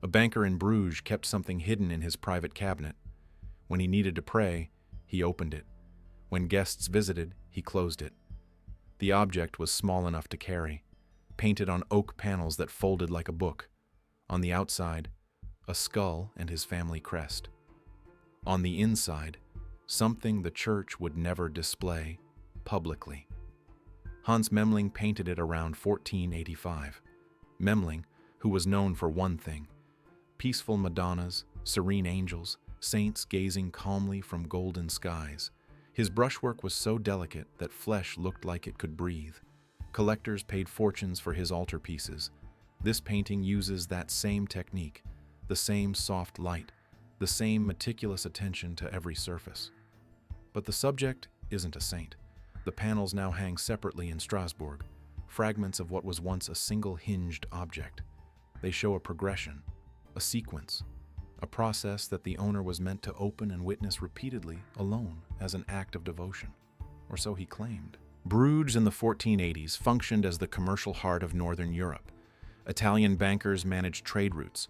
A banker in Bruges kept something hidden in his private cabinet. When he needed to pray, he opened it. When guests visited, he closed it. The object was small enough to carry, painted on oak panels that folded like a book. On the outside, a skull and his family crest. On the inside, something the church would never display publicly. Hans Memling painted it around 1485. Memling, who was known for one thing: peaceful Madonnas, serene angels, saints gazing calmly from golden skies. His brushwork was so delicate that flesh looked like it could breathe. Collectors paid fortunes for his altarpieces. This painting uses that same technique, the same soft light, the same meticulous attention to every surface. But the subject isn't a saint. The panels now hang separately in Strasbourg, fragments of what was once a single hinged object. They show a progression, a sequence, a process that the owner was meant to open and witness repeatedly alone as an act of devotion, or so he claimed. Bruges in the 1480s functioned as the commercial heart of Northern Europe. Italian bankers managed trade routes.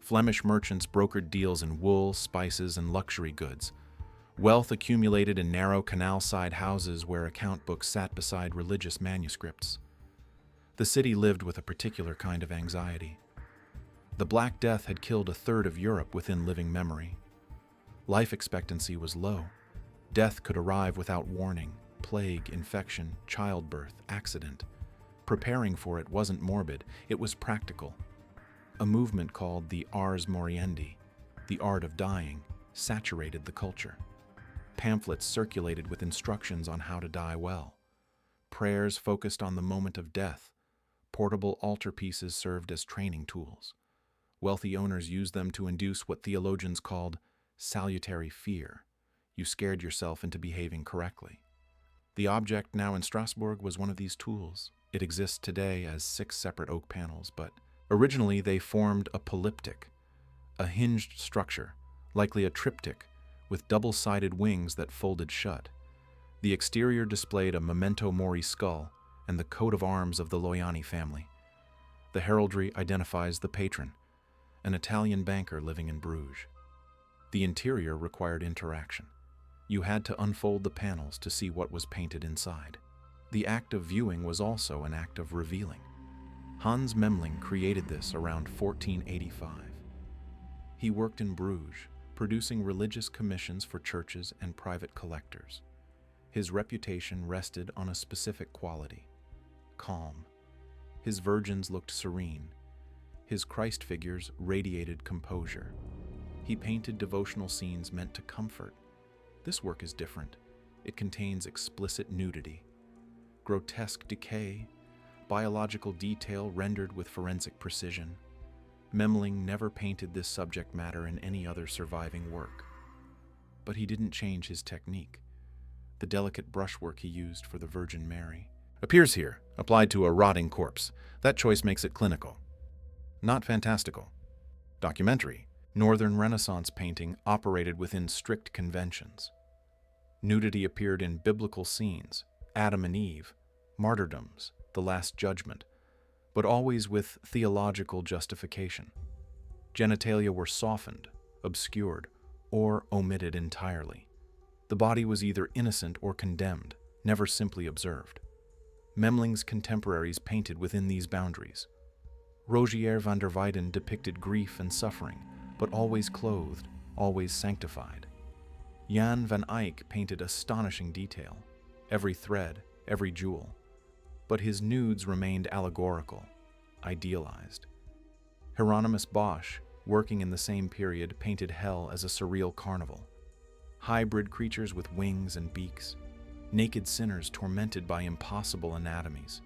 Flemish merchants brokered deals in wool, spices, and luxury goods. Wealth accumulated in narrow canal-side houses where account books sat beside religious manuscripts. The city lived with a particular kind of anxiety. The Black Death had killed a third of Europe within living memory. Life expectancy was low. Death could arrive without warning: plague, infection, childbirth, accident. Preparing for it wasn't morbid, it was practical. A movement called the Ars Moriendi, the art of dying, saturated the culture. Pamphlets circulated with instructions on how to die well. Prayers focused on the moment of death. Portable altarpieces served as training tools. Wealthy owners used them to induce what theologians called salutary fear. You scared yourself into behaving correctly. The object now in Strasbourg was one of these tools. It exists today as 6 separate oak panels, but originally they formed a polyptych, a hinged structure, likely a triptych, with double-sided wings that folded shut. The exterior displayed a memento mori skull and the coat of arms of the Loiani family. The heraldry identifies the patron, an Italian banker living in Bruges. The interior required interaction. You had to unfold the panels to see what was painted inside. The act of viewing was also an act of revealing. Hans Memling created this around 1485. He worked in Bruges, producing religious commissions for churches and private collectors. His reputation rested on a specific quality: calm. His virgins looked serene. His Christ figures radiated composure. He painted devotional scenes meant to comfort. This work is different. It contains explicit nudity, grotesque decay, biological detail rendered with forensic precision. Memling never painted this subject matter in any other surviving work. But he didn't change his technique. The delicate brushwork he used for the Virgin Mary appears here, applied to a rotting corpse. That choice makes it clinical, not fantastical. Documentary. Northern Renaissance painting operated within strict conventions. Nudity appeared in biblical scenes: Adam and Eve, martyrdoms, the Last Judgment, but always with theological justification. Genitalia were softened, obscured, or omitted entirely. The body was either innocent or condemned, never simply observed. Memling's contemporaries painted within these boundaries. Rogier van der Weyden depicted grief and suffering, but always clothed, always sanctified. Jan van Eyck painted astonishing detail, every thread, every jewel. But his nudes remained allegorical, idealized. Hieronymus Bosch, working in the same period, painted hell as a surreal carnival. Hybrid creatures with wings and beaks, naked sinners tormented by impossible anatomies.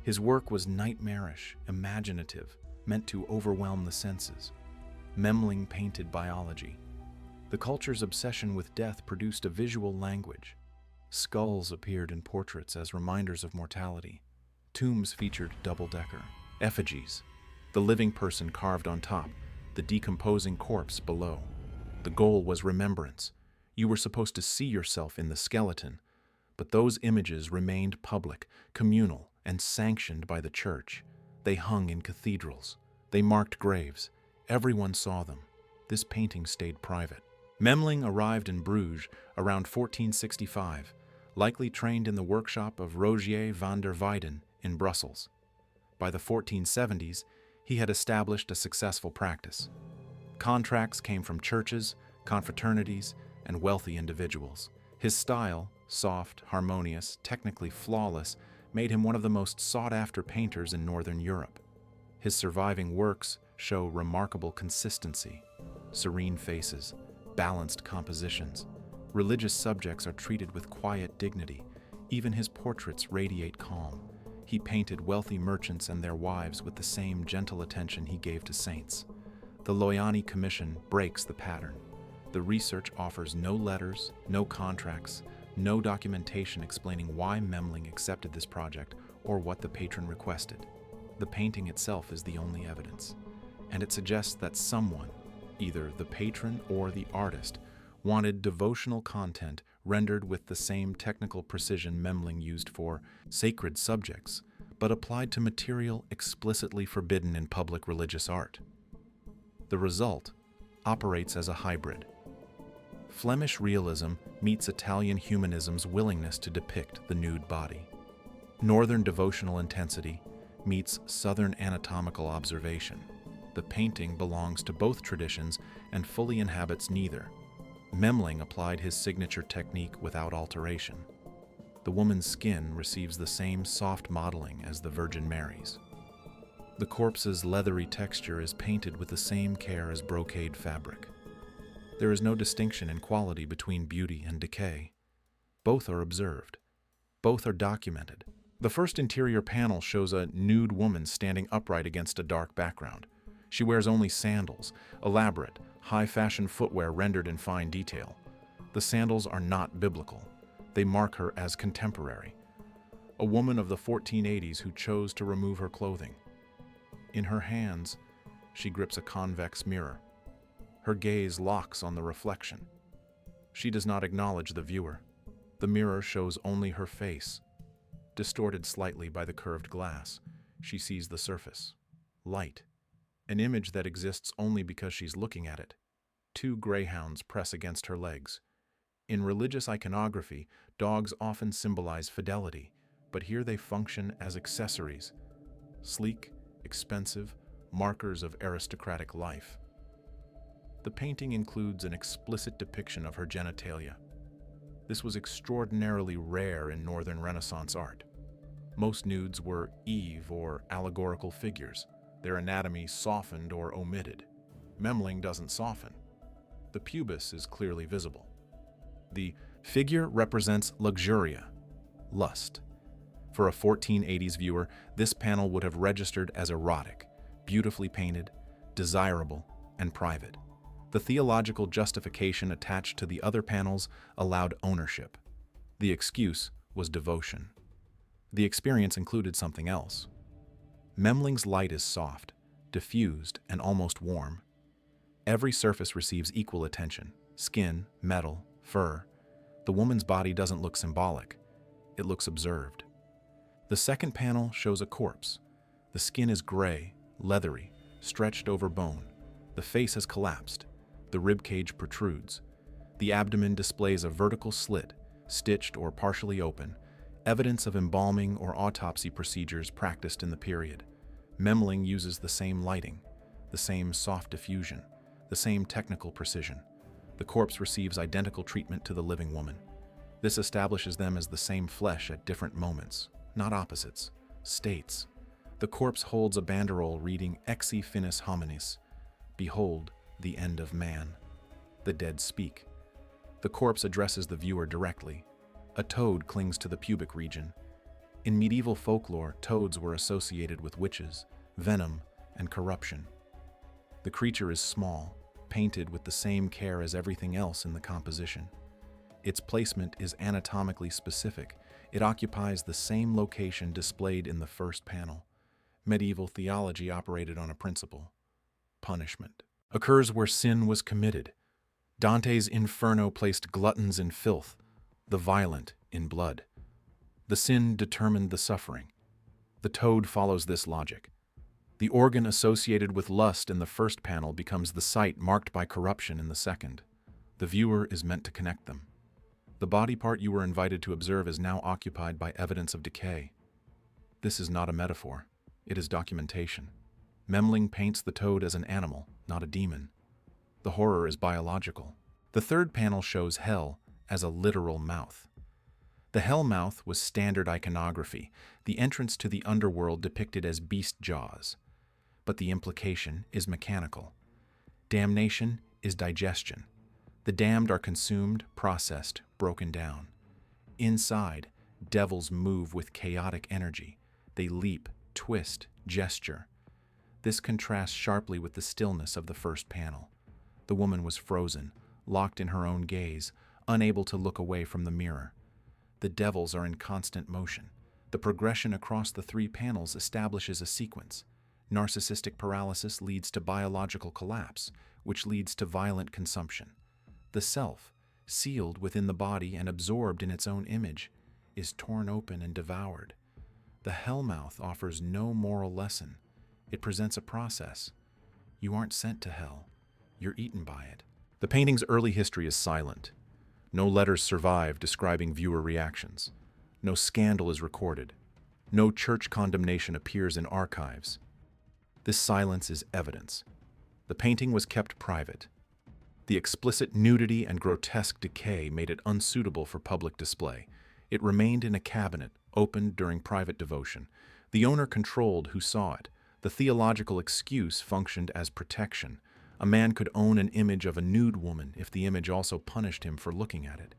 His work was nightmarish, imaginative, meant to overwhelm the senses. Memling painted biology. The culture's obsession with death produced a visual language. Skulls appeared in portraits as reminders of mortality. Tombs featured double-decker. Effigies, the living person carved on top, the decomposing corpse below. The goal was remembrance. You were supposed to see yourself in the skeleton, but those images remained public, communal, and sanctioned by the church. They hung in cathedrals. They marked graves. Everyone saw them. This painting stayed private. Memling arrived in Bruges around 1465, likely trained in the workshop of Rogier van der Weyden in Brussels. By the 1470s, he had established a successful practice. Contracts came from churches, confraternities, and wealthy individuals. His style, soft, harmonious, technically flawless, made him one of the most sought-after painters in Northern Europe. His surviving works show remarkable consistency, serene faces, balanced compositions. Religious subjects are treated with quiet dignity. Even his portraits radiate calm. He painted wealthy merchants and their wives with the same gentle attention he gave to saints. The Loiani Commission breaks the pattern. The research offers no letters, no contracts, no documentation explaining why Memling accepted this project or what the patron requested. The painting itself is the only evidence, and it suggests that someone, either the patron or the artist, wanted devotional content rendered with the same technical precision Memling used for sacred subjects, but applied to material explicitly forbidden in public religious art. The result operates as a hybrid. Flemish realism meets Italian humanism's willingness to depict the nude body. Northern devotional intensity meets Southern anatomical observation. The painting belongs to both traditions and fully inhabits neither. Memling applied his signature technique without alteration. The woman's skin receives the same soft modeling as the Virgin Mary's. The corpse's leathery texture is painted with the same care as brocade fabric. There is no distinction in quality between beauty and decay. Both are observed. Both are documented. The first interior panel shows a nude woman standing upright against a dark background. She wears only sandals, elaborate, high-fashion footwear rendered in fine detail. The sandals are not biblical. They mark her as contemporary. A woman of the 1480s who chose to remove her clothing. In her hands, she grips a convex mirror. Her gaze locks on the reflection. She does not acknowledge the viewer. The mirror shows only her face. Distorted slightly by the curved glass, she sees the surface. Light. An image that exists only because she's looking at it. Two greyhounds press against her legs. In religious iconography, dogs often symbolize fidelity, but here they function as accessories. Sleek, expensive, markers of aristocratic life. The painting includes an explicit depiction of her genitalia. This was extraordinarily rare in Northern Renaissance art. Most nudes were Eve or allegorical figures, their anatomy softened or omitted. Memling doesn't soften. The pubis is clearly visible. The figure represents luxuria, lust. For a 1480s viewer, this panel would have registered as erotic, beautifully painted, desirable, and private. The theological justification attached to the other panels allowed ownership. The excuse was devotion. The experience included something else. Memling's light is soft, diffused, and almost warm. Every surface receives equal attention: skin, metal, fur. The woman's body doesn't look symbolic. It looks observed. The second panel shows a corpse. The skin is gray, leathery, stretched over bone. The face has collapsed. The ribcage protrudes. The abdomen displays a vertical slit, stitched or partially open, evidence of embalming or autopsy procedures practiced in the period. Memling uses the same lighting, the same soft diffusion, the same technical precision. The corpse receives identical treatment to the living woman. This establishes them as the same flesh at different moments, not opposites, states. The corpse holds a banderole reading Exi finis hominis, behold, the end of man. The dead speak. The corpse addresses the viewer directly. A toad clings to the pubic region. In medieval folklore, toads were associated with witches, venom, and corruption. The creature is small, painted with the same care as everything else in the composition. Its placement is anatomically specific. It occupies the same location displayed in the first panel. Medieval theology operated on a principle: punishment occurs where sin was committed. Dante's Inferno placed gluttons in filth, the violent in blood. The sin determined the suffering. The toad follows this logic. The organ associated with lust in the first panel becomes the site marked by corruption in the second. The viewer is meant to connect them. The body part you were invited to observe is now occupied by evidence of decay. This is not a metaphor. It is documentation. Memling paints the toad as an animal, not a demon. The horror is biological. The third panel shows hell as a literal mouth. The hell mouth was standard iconography, the entrance to the underworld depicted as beast jaws. But the implication is mechanical. Damnation is digestion. The damned are consumed, processed, broken down. Inside, devils move with chaotic energy. They leap, twist, gesture. This contrasts sharply with the stillness of the first panel. The woman was frozen, locked in her own gaze, unable to look away from the mirror. The devils are in constant motion. The progression across the three panels establishes a sequence. Narcissistic paralysis leads to biological collapse, which leads to violent consumption. The self, sealed within the body and absorbed in its own image, is torn open and devoured. The hellmouth offers no moral lesson. It presents a process. You aren't sent to hell. You're eaten by it. The painting's early history is silent. No letters survive describing viewer reactions. No scandal is recorded. No church condemnation appears in archives. This silence is evidence. The painting was kept private. The explicit nudity and grotesque decay made it unsuitable for public display. It remained in a cabinet, opened during private devotion. The owner controlled who saw it. The theological excuse functioned as protection. A man could own an image of a nude woman if the image also punished him for looking at it.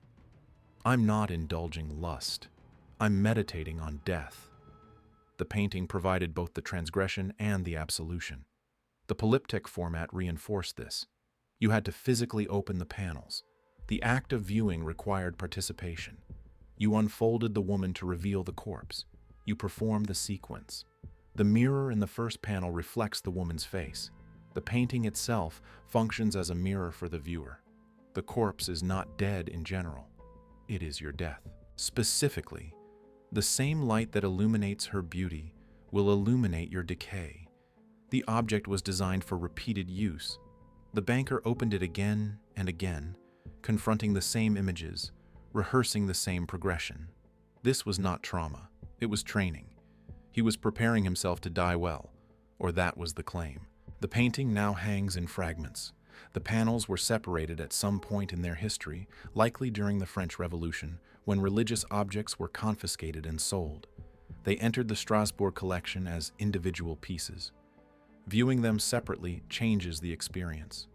I'm not indulging lust. I'm meditating on death. The painting provided both the transgression and the absolution. The polyptych format reinforced this. You had to physically open the panels. The act of viewing required participation. You unfolded the woman to reveal the corpse. You performed the sequence. The mirror in the first panel reflects the woman's face. The painting itself functions as a mirror for the viewer. The corpse is not dead in general. It is your death. Specifically, the same light that illuminates her beauty will illuminate your decay. The object was designed for repeated use. The banker opened it again and again, confronting the same images, rehearsing the same progression. This was not trauma. It was training. He was preparing himself to die well, or that was the claim. The painting now hangs in fragments. The panels were separated at some point in their history, likely during the French Revolution, when religious objects were confiscated and sold. They entered the Strasbourg collection as individual pieces. Viewing them separately changes the experience.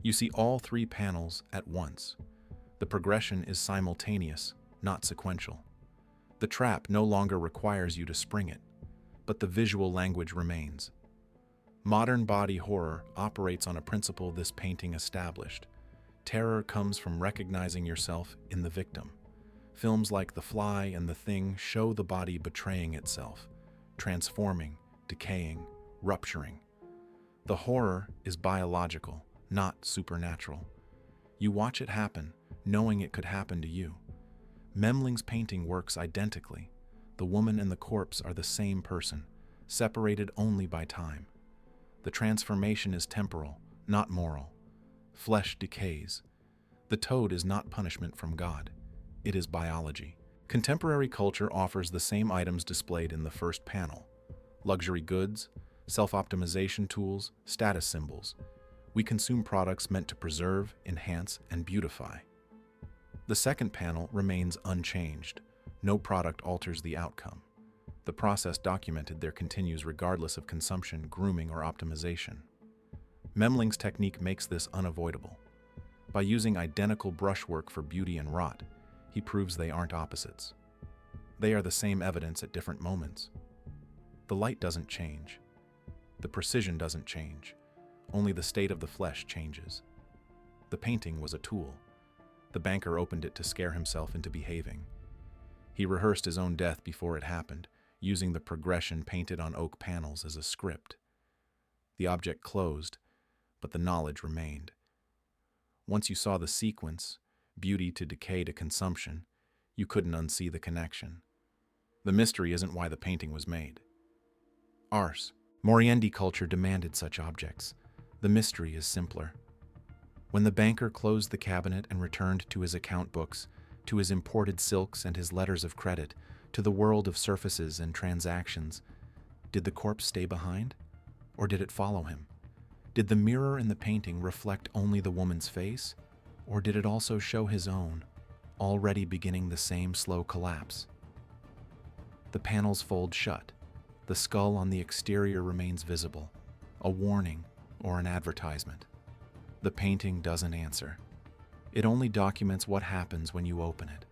You see all three panels at once. The progression is simultaneous, not sequential. The trap no longer requires you to spring it, but the visual language remains. Modern body horror operates on a principle this painting established. Terror comes from recognizing yourself in the victim. Films like The Fly and The Thing show the body betraying itself, transforming, decaying, rupturing. The horror is biological, not supernatural. You watch it happen, knowing it could happen to you. Memling's painting works identically. The woman and the corpse are the same person, separated only by time. The transformation is temporal, not moral. Flesh decays. The toad is not punishment from God. It is biology. Contemporary culture offers the same items displayed in the first panel. Luxury goods, self-optimization tools, status symbols. We consume products meant to preserve, enhance, and beautify. The second panel remains unchanged. No product alters the outcome. The process documented there continues regardless of consumption, grooming, or optimization. Memling's technique makes this unavoidable. By using identical brushwork for beauty and rot, he proves they aren't opposites. They are the same evidence at different moments. The light doesn't change. The precision doesn't change. Only the state of the flesh changes. The painting was a tool. The banker opened it to scare himself into behaving. He rehearsed his own death before it happened, using the progression painted on oak panels as a script. The object closed, but the knowledge remained. Once you saw the sequence, beauty to decay to consumption, you couldn't unsee the connection. The mystery isn't why the painting was made. Ars, Moriendi culture demanded such objects. The mystery is simpler. When the banker closed the cabinet and returned to his account books, to his imported silks and his letters of credit, to the world of surfaces and transactions, did the corpse stay behind, or did it follow him? Did the mirror in the painting reflect only the woman's face, or did it also show his own, already beginning the same slow collapse? The panels fold shut. The skull on the exterior remains visible, a warning or an advertisement. The painting doesn't answer. It only documents what happens when you open it.